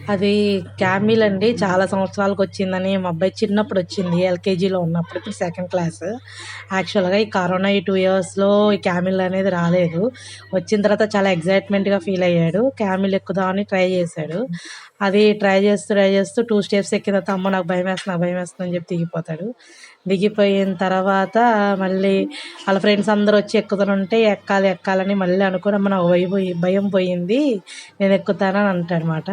అది క్యామిల్ అండి. చాలా సంవత్సరాలకు వచ్చిందని మా అబ్బాయి చిన్నప్పుడు వచ్చింది. ఎల్కేజీలో ఉన్నప్పుడు. ఇప్పుడు సెకండ్ క్లాస్. యాక్చువల్‌గా ఈ కరోనా ఈ 2 ఇయర్స్‌లో ఈ క్యామిల్ అనేది రాలేదు. వచ్చిన తర్వాత చాలా ఎక్సైట్‌మెంట్‌గా ఫీల్ అయ్యాడు. క్యామిల్ ఎక్కుదామని ట్రై చేశాడు. అది ట్రై చేస్తూ 2 స్టెప్స్ ఎక్కిన తర్వాత అమ్మో! నాకు భయమేస్తుంది, నాకు భయమేస్తుంది అని చెప్పి దిగిపోతాడు. దిగిపోయిన తర్వాత మళ్ళీ వాళ్ళ ఫ్రెండ్స్ అందరూ వచ్చి ఎక్కుతుంటే ఎక్కాలని మళ్ళీ అనుకోని అమ్మ నాకు భయం పోయింది. నేను ఎక్కుతానని అంటాడనమాట.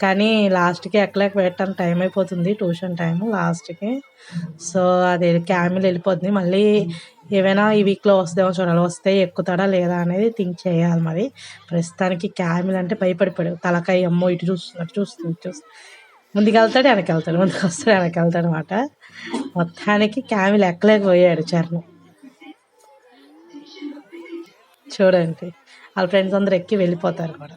కానీ లాస్ట్‌కి ఎక్కలేకపోయేటానికి టైం అయిపోతుంది. ట్యూషన్ టైము లాస్ట్‌కి. సో, అది క్యామిల్ వెళ్ళిపోతుంది. మళ్ళీ ఏవైనా ఈ వీక్‌లో వస్తదేమో చూడాలి. వస్తే ఎక్కుతాడా లేదా అనేది థింక్ చేయాలి మరి. ప్రస్తుతానికి క్యామిల్ అంటే భయపడిపోయాడు. తలకాయ అమ్మో! ఇటు చూస్తుంది, అటు చూస్తుంది, ఇటు చూస్తుంది. ముందుకెళ్తాడు, వెనకెళ్తాడు, ముందుకొస్తాడు, వెనకెళ్తాడనమాట. మొత్తానికి క్యామిల్ ఎక్కలేకపోయాడు చరణ్. చూడండి. వాళ్ళ ఫ్రెండ్స్ అందరూ ఎక్కి వెళ్ళిపోతారు కూడా.